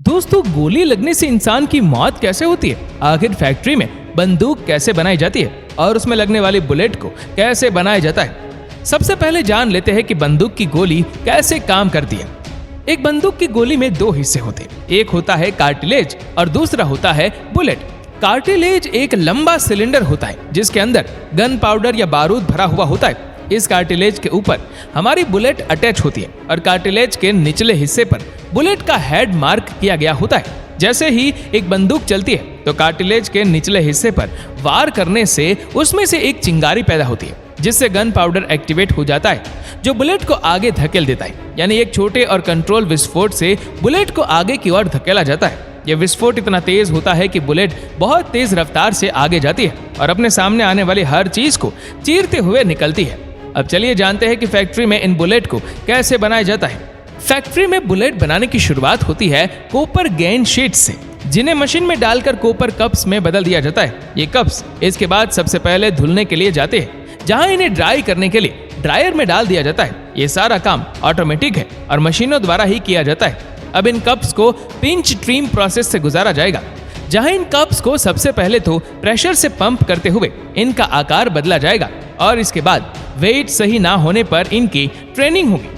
दोस्तों, गोली लगने से इंसान की मौत कैसे होती है? आखिर फैक्ट्री में बंदूक कैसे बनाई जाती है और उसमें लगने वाली बुलेट को कैसे बनाया जाता है? सबसे पहले जान लेते हैं कि बंदूक की गोली कैसे काम करती है। एक बंदूक की गोली में दो हिस्से होते हैं, एक होता है कार्टिलेज और दूसरा होता है बुलेट। कार्टिलेज एक लंबा सिलेंडर होता है जिसके अंदर गन पाउडर या बारूद भरा हुआ होता है। इस कार्टिलेज के ऊपर हमारी बुलेट अटैच होती है और कार्टिलेज के निचले हिस्से पर बुलेट का हेड मार्क किया गया होता है। जैसे ही एक बंदूक चलती है तो कार्टिलेज के निचले हिस्से पर वार करने से उसमें से एक चिंगारी पैदा होती है जिससे गन पाउडर एक्टिवेट हो जाता है जो बुलेट को आगे धकेल देता है। यानी एक छोटे और कंट्रोल विस्फोट से बुलेट को आगे की ओर धकेला जाता है। यह विस्फोट इतना तेज होता है कि बुलेट बहुत तेज रफ्तार से आगे जाती है और अपने सामने आने वाली हर चीज को चीरते हुए निकलती है। अब चलिए जानते हैं कि फैक्ट्री में इन बुलेट को कैसे बनाया जाता है। फैक्ट्री में बुलेट बनाने की शुरुआत होती है कॉपर गेन शीट्स से, जिन्हें मशीन में डालकर कॉपर कप्स में बदल दिया जाता है। ये कप्स इसके बाद सबसे पहले धुलने के लिए जाते हैं, जहां इन्हें ड्राई करने के लिए ड्रायर में डाल दिया जाता है। ये सारा काम ऑटोमेटिक है और मशीनों द्वारा ही किया जाता है। अब इन कप्स को पिंच ट्रिम प्रोसेस से गुजारा जाएगा, जहां इन कप्स को सबसे पहले तो प्रेशर से पंप करते हुए इनका आकार बदला जाएगा और इसके बाद वेट सही ना होने पर इनकी ट्रेनिंग होगी।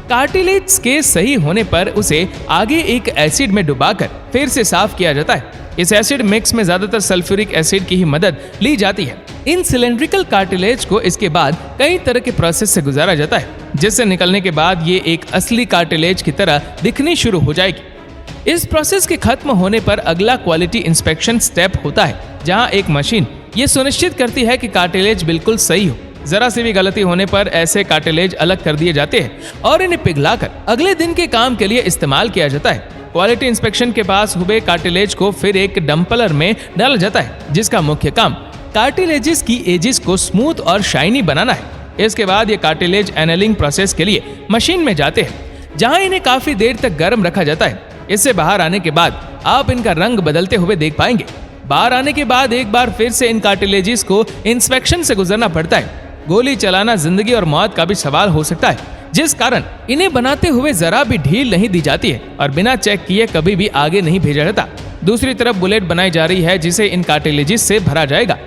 कार्टिलेज के सही होने पर उसे आगे एक एसिड में डुबाकर फिर से साफ किया जाता है। इस एसिड मिक्स में ज्यादातर सल्फ्यूरिक एसिड की ही मदद ली जाती है। इन सिलेंड्रिकल कार्टिलेज को इसके बाद कई तरह के प्रोसेस से गुजारा जाता है, जिससे निकलने के बाद ये एक असली कार्टिलेज की तरह दिखनी शुरू हो जाएगी। इस प्रोसेस के खत्म होने पर अगला क्वालिटी इंस्पेक्शन स्टेप होता है, जहां एक मशीन ये सुनिश्चित करती है कि कार्टिलेज बिल्कुल सही हो। जरा सी भी गलती होने पर ऐसे कार्टिलेज अलग कर दिए जाते हैं और इन्हें पिघलाकर अगले दिन के काम के लिए इस्तेमाल किया जाता है। क्वालिटी इंस्पेक्शन के पास हुए कार्टिलेज को फिर एक डंपलर में डाला जाता है, जिसका मुख्य काम कार्टिलेजेस की एजेस को स्मूथ और शाइनी बनाना है। इसके बाद ये कार्टिलेज एनलिंग प्रोसेस के लिए मशीन में जाते हैं, जहां इन्हें काफी देर तक गर्म रखा जाता है। इससे बाहर आने के बाद आप इनका रंग बदलते हुए देख पाएंगे। बाहर आने के बाद एक बार फिर से इन कार्टिलेजेस को इंस्पेक्शन से गुजरना पड़ता है। गोली चलाना जिंदगी और मौत का भी सवाल हो सकता है, जिस कारण इन्हें बनाते हुए जरा भी ढील नहीं दी जाती है और बिना चेक किए कभी भी आगे नहीं भेजा जाता। दूसरी तरफ बुलेट बनाई जा रही है, जिसे इन कार्टिलेजेस से भरा जाएगा।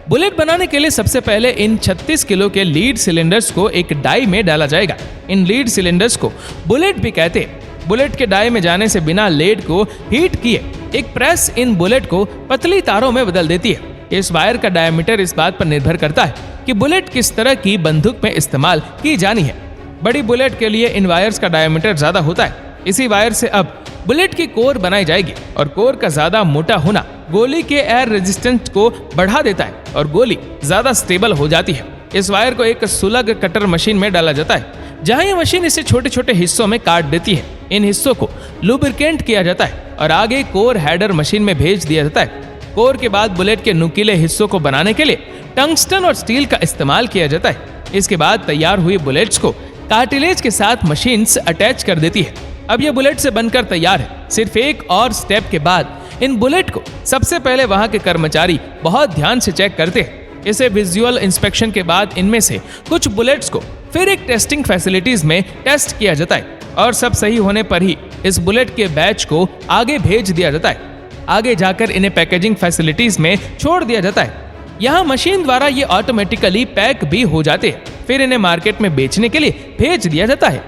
बुलेट बनाने के लिए सबसे पहले इन 36 किलो के लीड सिलेंडर्स को एक डाई में डाला जाएगा। इन लीड सिलेंडर्स को बुलेट भी कहते हैं। बुलेट के डाई में जाने से बिना लेड को हीट किए एक प्रेस इन बुलेट को पतली तारों में बदल देती है। इस वायर का डायमीटर इस बात पर निर्भर करता है कि बुलेट किस तरह की बंदूक में इस्तेमाल की जानी है। बड़ी बुलेट के लिए इन वायर्स का डायमीटर ज्यादा होता है। इसी वायर से अब बुलेट की कोर बनाई जाएगी और कोर का ज्यादा मोटा होना गोली के एयर रेजिस्टेंस को बढ़ा देता है और गोली ज्यादा स्टेबल हो जाती है। इस वायर को एक सुलग कटर मशीन में डाला जाता है, जहां ये मशीन इसे छोटे छोटे हिस्सों में काट देती है। इन हिस्सों को लुब्रिकेंट किया जाता है और आगे कोर हेडर मशीन में भेज दिया जाता है। कोर के बाद बुलेट के नुकीले हिस्सों को बनाने के लिए टंगस्टन और स्टील का इस्तेमाल किया जाता है। इसके बाद तैयार हुई बुलेट्स को कार्टिलेज के साथ मशीन्स अटैच कर देती है। अब ये बुलेट से बनकर तैयार है। सिर्फ एक और स्टेप के बाद इन बुलेट को सबसे पहले वहां के कर्मचारी बहुत ध्यान से चेक करते हैं। इसे विजुअल इंस्पेक्शन के बाद इनमें से कुछ बुलेट्स को फिर एक टेस्टिंग फैसिलिटीज में टेस्ट किया जाता है और सब सही होने पर ही इस बुलेट के बैच को आगे भेज दिया जाता है। आगे जाकर इन्हें पैकेजिंग फैसिलिटीज में छोड़ दिया जाता है। यहाँ मशीन द्वारा ये ऑटोमेटिकली पैक भी हो जाते हैं। फिर इन्हें मार्केट में बेचने के लिए भेज दिया जाता है।